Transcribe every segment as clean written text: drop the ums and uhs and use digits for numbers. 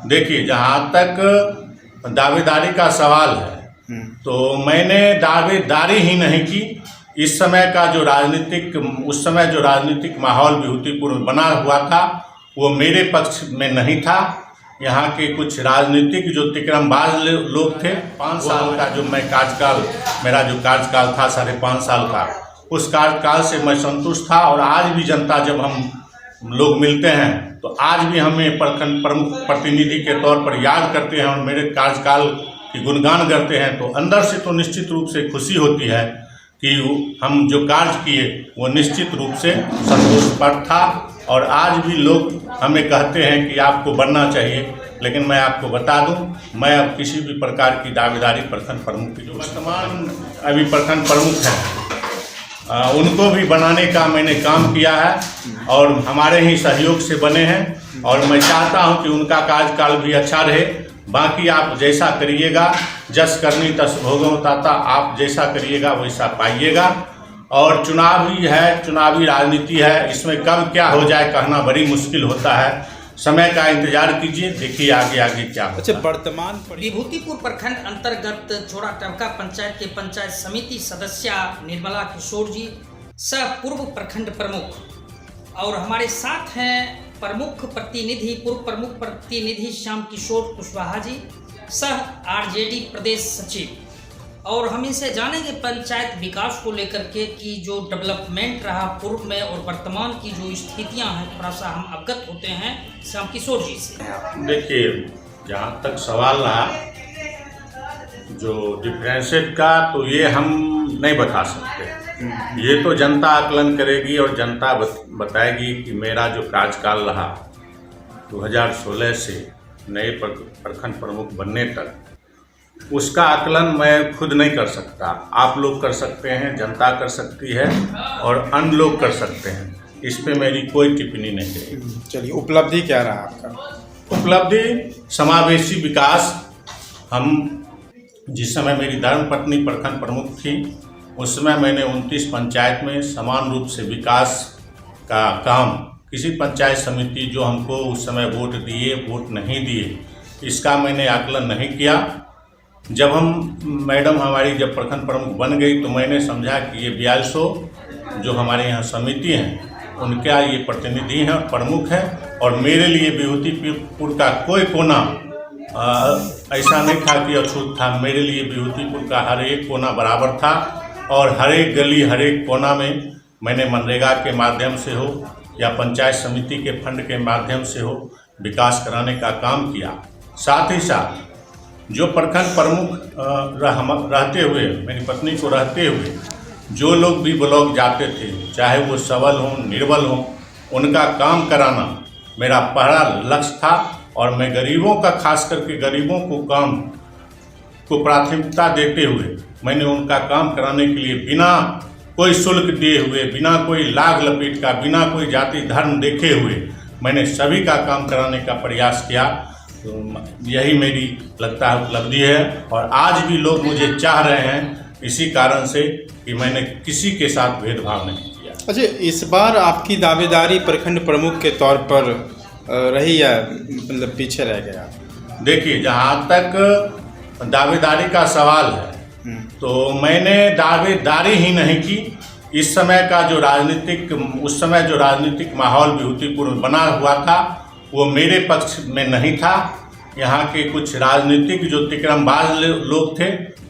देखिए, जहाँ तक दावेदारी का सवाल है तो मैंने दावेदारी ही नहीं की। उस समय जो राजनीतिक माहौल विभूतिपुर बना हुआ था वो मेरे पक्ष में नहीं था। यहाँ के कुछ राजनीतिक जो तिकरमबाज लोग थे, 5 साल का जो मेरा जो कार्यकाल था 5.5 साल का, उस कार्यकाल से मैं संतुष्ट था। और आज भी जनता जब हम लोग मिलते हैं तो आज भी हमें प्रखंड प्रमुख प्रतिनिधि के तौर पर याद करते हैं और मेरे कार्यकाल की गुणगान करते हैं, तो अंदर से तो निश्चित रूप से खुशी होती है कि हम जो कार्य किए वो निश्चित रूप से संतोषप्रद था। और आज भी लोग हमें कहते हैं कि आपको बनना चाहिए, लेकिन मैं आपको बता दूं, मैं अब किसी भी प्रकार की दावेदारी प्रखंड प्रमुख की, जो वर्तमान अभी प्रखंड प्रमुख हैं, उनको भी बनाने का मैंने काम किया है और हमारे ही सहयोग से बने हैं। और मैं चाहता हूं कि उनका कार्यकाल भी अच्छा रहे। बाकी आप जैसा करिएगा, जस करनी तस भोगो ताता, आप जैसा करिएगा वैसा पाइएगा। और चुनावी राजनीति है, इसमें कब क्या हो जाए कहना बड़ी मुश्किल होता है। समय का इंतजार कीजिए, देखिए आगे क्या होता है। अच्छा, वर्तमान विभूतिपुर प्रखंड अंतर्गत छोड़ा टमका पंचायत के पंचायत समिति सदस्य निर्मला किशोर जी, सह पूर्व प्रखंड प्रमुख, और हमारे साथ हैं पूर्व प्रमुख प्रतिनिधि श्याम किशोर कुशवाहा जी, सह आरजेडी प्रदेश सचिव। और हम इनसे जानेंगे पंचायत विकास को लेकर के कि जो डेवलपमेंट रहा पूर्व में और वर्तमान की जो स्थितियां हैं, थोड़ा सा हम अवगत होते हैं श्याम किशोर जी से। देखिए, जहाँ तक सवाल रहा जो डिफरेंसेट का, तो ये हम नहीं बता सकते। ये तो जनता आकलन करेगी और जनता बताएगी कि मेरा जो कार्यकाल रहा 2016 से नए प्रखंड प्रमुख बनने तक, उसका आकलन मैं खुद नहीं कर सकता। आप लोग कर सकते हैं, जनता कर सकती है और अन्य लोग कर सकते हैं। इस पे मेरी कोई टिप्पणी नहीं रहेगी। चलिए, उपलब्धि क्या रहा आपका? उपलब्धि समावेशी विकास। हम जिस समय मेरी धर्मपत्नी प्रखंड प्रमुख थी, उस समय मैंने 29 पंचायत में समान रूप से विकास का काम, किसी पंचायत समिति जो हमको उस समय वोट दिए वोट नहीं दिए, इसका मैंने आकलन नहीं किया। जब मैडम हमारी जब प्रखंड प्रमुख बन गई तो मैंने समझा कि ये 4200 जो हमारे यहाँ समिति हैं उनका ये प्रतिनिधि हैं, प्रमुख हैं। और मेरे लिए विभूतिपुर का कोई कोना ऐसा नहीं था कि अछूत था। मेरे लिए विभूतिपुर का हर एक कोना बराबर था और हर एक गली, हर एक कोना में मैंने मनरेगा के माध्यम से हो या पंचायत समिति के फंड के माध्यम से हो विकास कराने का काम किया। साथ ही साथ जो प्रखंड प्रमुख रहते हुए, मेरी पत्नी को रहते हुए, जो लोग भी ब्लॉक जाते थे, चाहे वो सबल हों निर्बल हों, उनका काम कराना मेरा पहला लक्ष्य था। और मैं गरीबों का, खास करके गरीबों को प्राथमिकता देते हुए मैंने उनका काम कराने के लिए बिना कोई शुल्क दिए हुए, बिना कोई लाग लपेट का, बिना कोई जाति धर्म देखे हुए मैंने सभी का काम कराने का प्रयास किया। तो यही मेरी लगता है उपलब्धि है। और आज भी लोग मुझे चाह रहे हैं इसी कारण से कि मैंने किसी के साथ भेदभाव नहीं किया। अच्छा, इस बार आपकी दावेदारी प्रखंड प्रमुख के तौर पर रही या मतलब पीछे रह गया? देखिए, जहाँ तक दावेदारी का सवाल है तो मैंने दावेदारी ही नहीं की। उस समय जो राजनीतिक माहौल विभूतिपुर बना हुआ था वो मेरे पक्ष में नहीं था। यहाँ के कुछ राजनीतिक जो तिकरमबाज लोग थे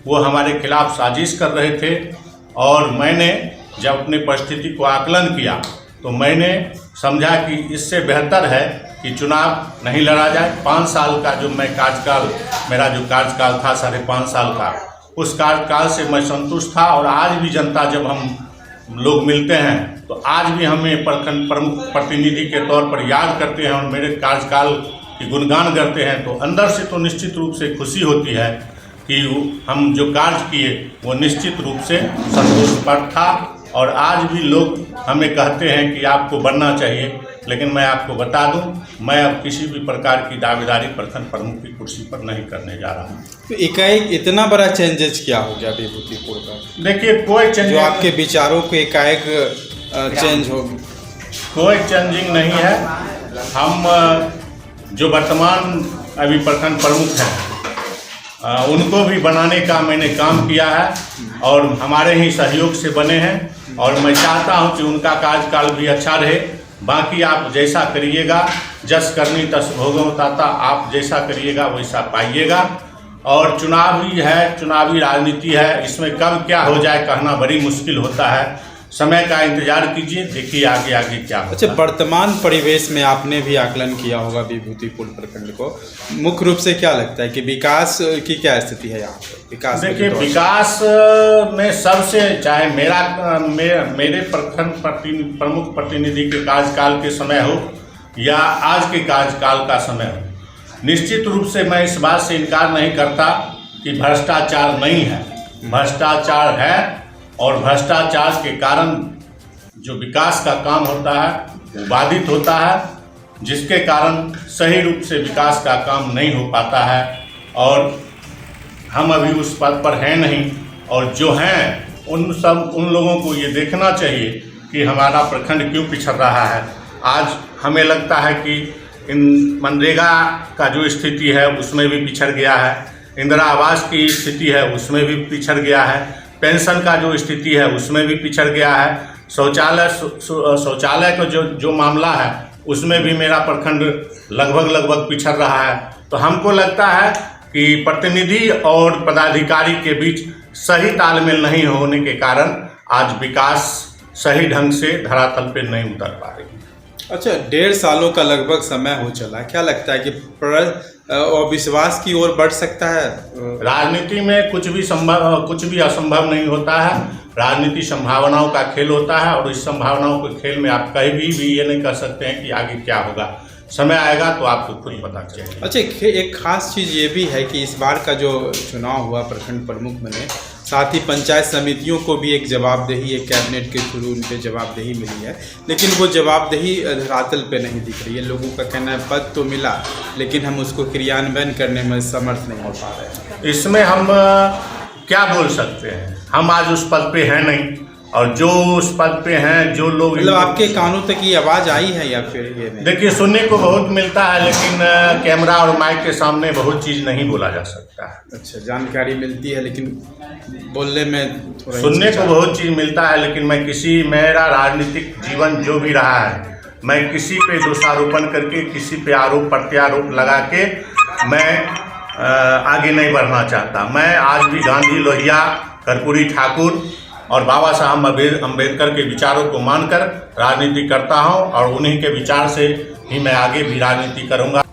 वो हमारे खिलाफ साजिश कर रहे थे। और मैंने जब अपनी परिस्थिति को आकलन किया तो मैंने समझा कि इससे बेहतर है कि चुनाव नहीं लड़ा जाए। 5 साल का जो मेरा जो कार्यकाल था 5.5 साल का, उस कार्यकाल से मैं संतुष्ट था। और आज भी जनता जब हम लोग मिलते हैं तो आज भी हमें प्रखंड प्रमुख प्रतिनिधि के तौर पर याद करते हैं और मेरे कार्यकाल की गुणगान करते हैं, तो अंदर से तो निश्चित रूप से खुशी होती है कि हम जो कार्य किए वो निश्चित रूप से संतोषप्रद था। और आज भी लोग हमें कहते हैं कि आपको बनना चाहिए, लेकिन मैं आपको बता दूं, मैं अब किसी भी प्रकार की दावेदारी प्रखंड प्रमुख की कुर्सी पर नहीं करने जा रहा हूं। तो एकाएक इतना बड़ा चेंजेस क्या हो गया विभूतिपुर का? देखिए, कोई चेंज, जो आपके विचारों को एकाएक चेंज हो, कोई चेंजिंग नहीं है। हम जो वर्तमान अभी प्रखंड प्रमुख हैं उनको भी बनाने का मैंने काम किया है और हमारे ही सहयोग से बने हैं और मैं चाहता हूं कि उनका कार्यकाल भी अच्छा रहे। बाकी आप जैसा करिएगा, जस करनी तस भोगो ताता, आप जैसा करिएगा वैसा पाइएगा। और चुनावी है, चुनावी राजनीति है, इसमें कब क्या हो जाए कहना बड़ी मुश्किल होता है। समय का इंतजार कीजिए, देखिए आगे आगे क्या होता है। अच्छा, वर्तमान परिवेश में आपने भी आकलन किया होगा विभूतिपुर प्रखंड को, मुख्य रूप से क्या लगता है कि विकास की क्या स्थिति है यहाँ पे? विकास देखिए, विकास में सबसे चाहे मेरे प्रखंड प्रमुख प्रतिनिधि के कार्यकाल के समय हो या आज के कार्यकाल का समय हो, निश्चित रूप से मैं इस बात से इनकार नहीं करता कि भ्रष्टाचार नहीं है, भ्रष्टाचार है। और भ्रष्टाचार के कारण जो विकास का काम होता है वो बाधित होता है, जिसके कारण सही रूप से विकास का काम नहीं हो पाता है। और हम अभी उस पद पर हैं नहीं, और जो हैं उन लोगों को ये देखना चाहिए कि हमारा प्रखंड क्यों पिछड़ रहा है। आज हमें लगता है कि इन मनरेगा का जो स्थिति है उसमें भी पिछड़ गया है, इंदिरा आवास की स्थिति है उसमें भी पिछड़ गया है, पेंशन का जो स्थिति है उसमें भी पिछड़ गया है, शौचालय का जो मामला है उसमें भी मेरा प्रखंड लगभग पिछड़ रहा है। तो हमको लगता है कि प्रतिनिधि और पदाधिकारी के बीच सही तालमेल नहीं होने के कारण आज विकास सही ढंग से धरातल पे नहीं उतर पा रही। अच्छा, 1.5 सालों का लगभग समय हो चला, क्या लगता है कि अविश्वास की ओर बढ़ सकता है? राजनीति में कुछ भी असंभव नहीं होता है। राजनीति संभावनाओं का खेल होता है और इस संभावनाओं के खेल में आप कहीं भी ये नहीं कह सकते हैं कि आगे क्या होगा। समय आएगा तो आपको खुद पता चलेगा। अच्छा, एक खास चीज़ ये भी है कि इस बार का जो चुनाव हुआ प्रखंड प्रमुख बने, साथ ही पंचायत समितियों को भी एक जवाबदेही, एक कैबिनेट के थ्रू उनके जवाबदेही मिली है, लेकिन वो जवाबदेही धरातल पे नहीं दिख रही है। लोगों का कहना है पद तो मिला लेकिन हम उसको क्रियान्वयन करने में समर्थ नहीं हो पा रहे हैं। इसमें हम क्या बोल सकते हैं, हम आज उस पद पे हैं नहीं, और जो उस पद पे हैं जो लोग, मतलब आपके कानों तक ये आवाज़ आई है या फिर ये नहीं? देखिए, सुनने को बहुत मिलता है लेकिन कैमरा और माइक के सामने बहुत चीज़ नहीं बोला जा सकता है। अच्छा, जानकारी मिलती है लेकिन बोलने में थोड़ा सुनने को बहुत चीज़ मिलता है, लेकिन मेरा राजनीतिक जीवन जो भी रहा है, मैं किसी पे दोषारोपण करके, किसी पे आरोप प्रत्यारोप लगा के मैं आगे नहीं बढ़ना चाहता। मैं आज भी गांधी, लोहिया, कर्पूरी ठाकुर और बाबा साहब अम्बेडकर के विचारों को मानकर राजनीति करता हूं और उन्हीं के विचार से ही मैं आगे भी राजनीति करूंगा।